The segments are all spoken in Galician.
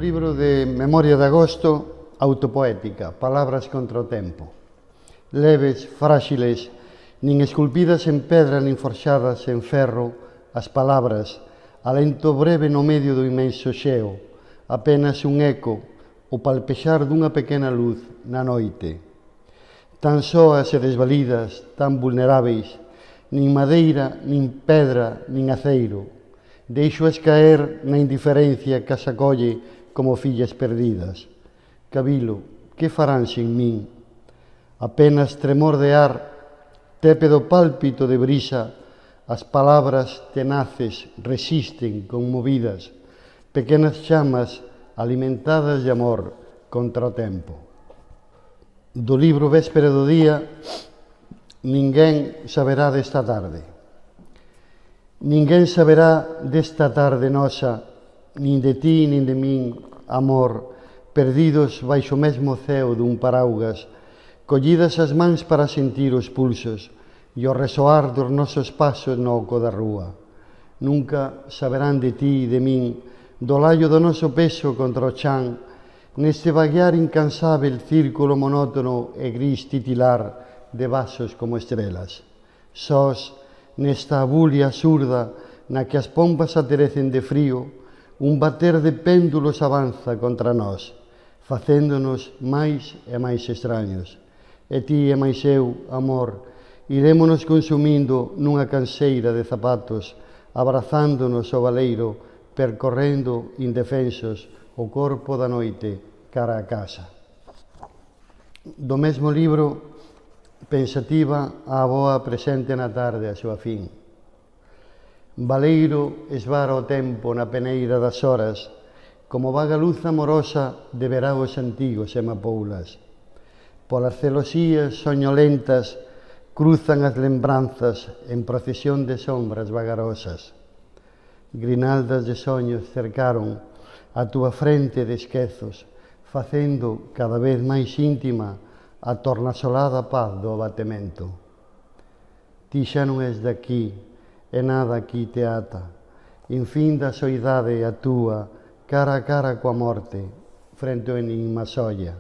libro de Memoria de Agosto, autopoética, palabras contra o tempo. Leves, fráxiles, nin esculpidas en pedra nin forxadas en ferro, as palabras, alento breve no medio do inmenso xeo, apenas un eco, o palpexar dunha pequena luz na noite. Tan soas e desvalidas, tan vulneráveis, nin madeira, nin pedra, nin aceiro. Deixo-as caer na indiferencia que as acolle como fillas perdidas. Cabilo, que farán sin min? Apenas tremor de ar, tépedo pálpito de brisa, as palabras tenaces resisten conmovidas, pequenas chamas alimentadas de amor contra o tempo. Do libro Véspera do día, ninguén saberá desta tarde. Ninguén saberá desta tarde nosa, nin de ti, nin de min, amor, perdidos baixo o mesmo ceo dun paraugas, collidas as mans para sentir os pulsos e o resoar dos nosos pasos no oco da rúa. Nunca saberán de ti e de min, do laio do noso peso contra o chan, neste vaguear incansável círculo monótono e gris titilar de vasos como estrelas. Sós, nesta abulia surda na que as pompas aterecen de frío, un bater de péndulos avanza contra nós, facéndonos máis e máis extraños. E ti e máis eu, amor, irémonos consumindo nunha canseira de zapatos, abrazándonos ao baleiro, percorrendo indefensos o corpo da noite cara a casa. Do mesmo libro, pensativa, a avoa presente na tarde a súa fin. Baleiro esvara o tempo na peneira das horas, como vaga luz amorosa de veraos antigos e mapoulas. Polas celosías soñolentas cruzan as lembranzas en procesión de sombras vagarosas. Grinaldas de soños cercaron a túa frente de esquezos, facendo cada vez máis íntima a tornasolada paz do abatemento. Ti xa non és daqui, e nada aquí te ata. Infinda a soidade a túa, cara a cara coa morte, frente ao enigma solla.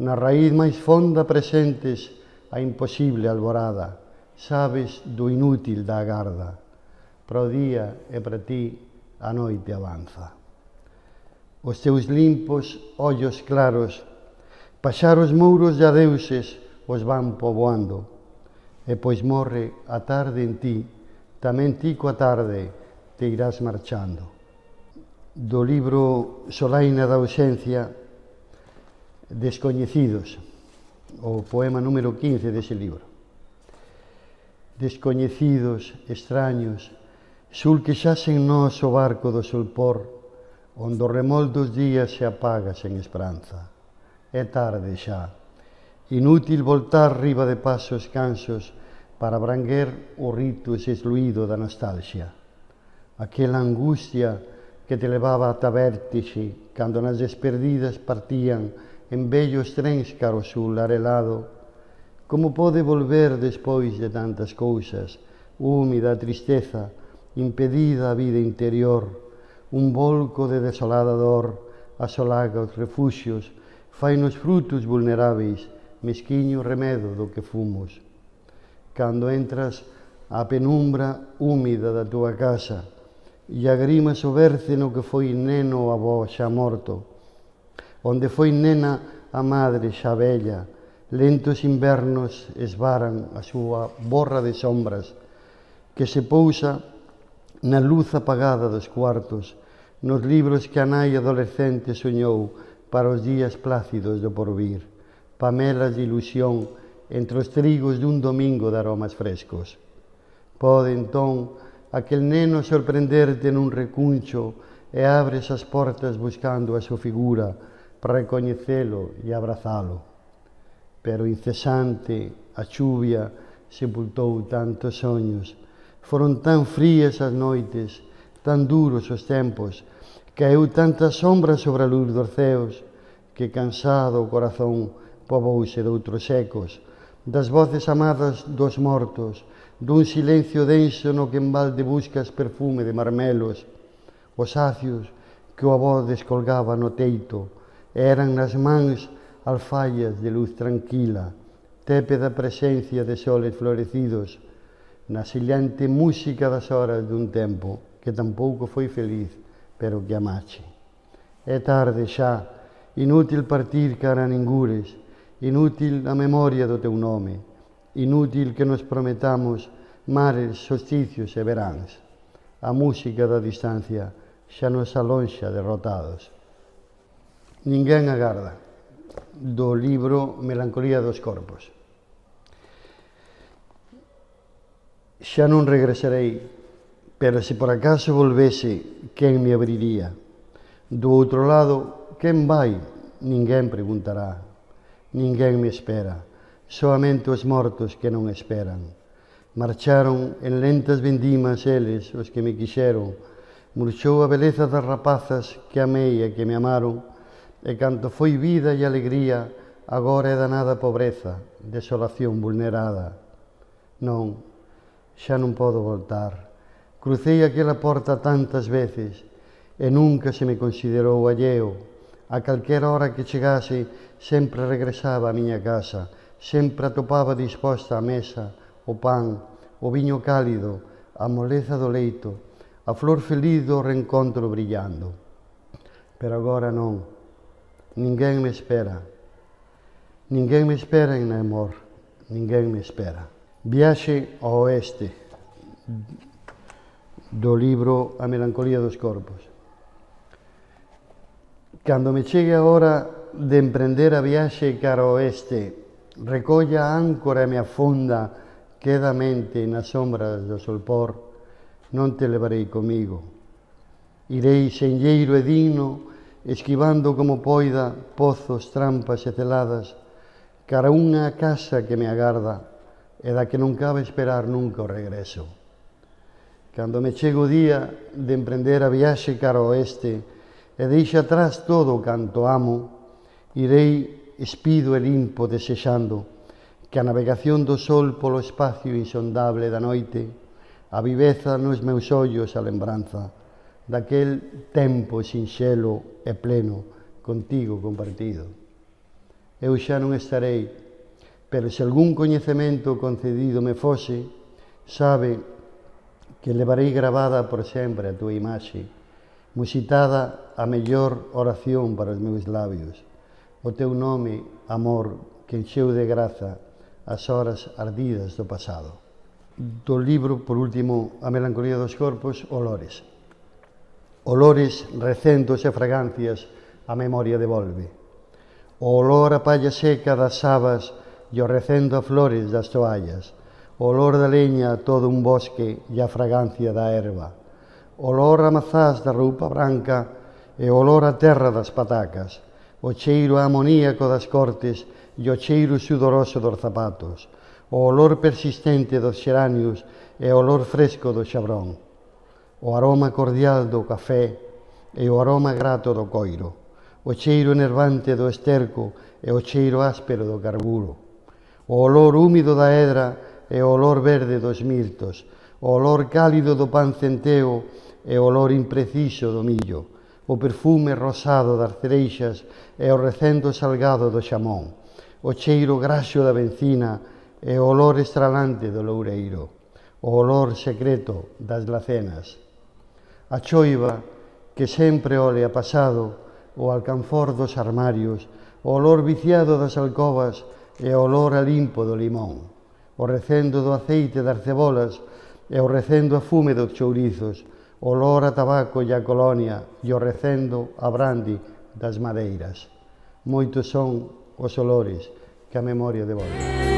Na raíz máis fonda presentes a imposible alborada, sabes do inútil da agarda. Para o día e para ti a noite avanza. Os teus limpos ollos claros, paxaros mouros de adeuses os van poboando, e pois morre a tarde en ti, tamén ti coa tarde te irás marchando. Do libro Solaina da ausencia, Descoñecidos, o poema número 15 dese libro. Descoñecidos, extraños, sul que xace en nós o barco do solpor, onde o remol dos días se apaga sen esperanza. É tarde xa. Inútil voltar riba de pasos cansos para branguer o rito esluído da nostalgia. Aquela angustia que te levaba ata vértixe cando nas desperdidas partían en bellos trens caro sul arelado. Como pode volver despois de tantas cousas, húmida a tristeza, impedida a vida interior, un volco de desolada dor asolaga os refuxios, fai-nos frutos vulneráveis, mesquiño remedo do que fomos. Cando entras á penumbra húmida da túa casa e agrimas o berce no que foi neno o avó xa morto, onde foi nena a madre xa vella, lentos invernos esvaran a súa borra de sombras que se pousa na luz apagada dos cuartos, nos libros que a nai adolescente soñou para os días plácidos do porvir, pamelas de ilusión entre os trigos dun domingo de aromas frescos. Pode, entón, aquel neno sorprenderte nun recuncho e abres as portas buscando a súa figura para recoñecelo e abrazalo. Pero incesante, a chuvia sepultou tantos soños, foron tan frías as noites, tan duros os tempos, caeu tanta sombra sobre a luz dos ceos, que cansado o corazón pobouse doutros ecos, das voces amadas dos mortos, dun silencio denso no que en balde buscas perfume de marmelos, os acios que o avó descolgaba no teito, e eran nas mans alfaias de luz tranquila, tépeda presencia de soles florecidos, na silente música das horas dun tempo que tampouco foi feliz, pero que amache. É tarde xa, inútil partir cara a ningures, inútil a memoria do teu nome, inútil que nos prometamos mares, solsticios e veráns. A música da distancia xa nos alonxa derrotados. Ninguén agarda, do libro Melancolía dos corpos. Xa non regresarei, pero se por acaso volvese, quen me abriría? Do outro lado, quen vai? Ninguén preguntará. Ninguén me espera, soamente os mortos que non esperan. Marcharon en lentas vendimas eles, os que me quixeron. Murchou a beleza das rapazas que amei e que me amaron, e canto foi vida e alegría, agora é danada pobreza, desolación vulnerada. Non, xa non podo voltar. Crucei aquela porta tantas veces e nunca se me considerou alleo. A calquera hora que chegase, sempre regresaba á miña casa, sempre atopaba disposta a mesa, o pan, o viño cálido, a moleza do leito, a flor feliz do reencontro brillando. Pero agora non. Ninguén me espera. Ninguén me espera en amor. Ninguén me espera. Viaxe ao oeste, do libro A Melancolía dos corpos. Cando me chegue a hora de emprender a viaxe cara ao oeste, recolla a áncora e me afunda quedamente nas sombras do solpor, non te levarei comigo. Irei senlleiro e digno, esquivando como poida pozos, trampas e celadas, cara a unha casa que me agarda e da que non cabe esperar nunca o regreso. Cando me chega o día de emprender a viaxe cara ao oeste e deixa atrás todo canto amo, irei espido e limpo desexando que a navegación do sol polo espacio insondable da noite a viveza nos meus ollos a lembranza daquel tempo sinxelo e pleno contigo compartido. Eu xa non estarei, pero se algún coñecemento concedido me fose, sabe que levarei gravada por sempre a túa imaxe, musitada a mellor oración para os meus labios, o teu nome, amor, que encheu de graza as horas ardidas do pasado. Do libro, por último, A Melancolía dos corpos, olores. Olores, recentos e fragancias a memoria devolve. O olor a palla seca das sabas e o recendo a flores das toallas, o olor da leña a todo un bosque e a fragancia da erva, o olor a mazás da roupa branca e o olor a terra das patacas, o cheiro amoníaco das cortes e o cheiro sudoroso dos zapatos, o olor persistente dos xeranios e o olor fresco do xabrón, o aroma cordial do café e o aroma grato do coiro, o cheiro enervante do esterco e o cheiro áspero do carburo, o olor húmido da edra e o olor verde dos mirtos, o olor cálido do pan centeo e o olor impreciso do millo, o perfume rosado das cereixas e o recendo salgado do xamón, o cheiro graxo da bencina e o olor estralante do loureiro, o olor secreto das lacenas. A choiva que sempre olea pasado, o alcanfor dos armarios, o olor viciado das alcobas e o olor a limpo do limón, o recendo do aceite das cebolas e o recendo a fume dos chourizos, o olor a tabaco e a colonia e o recendo a brandy das madeiras. Moitos son os olores que a memoria devolve.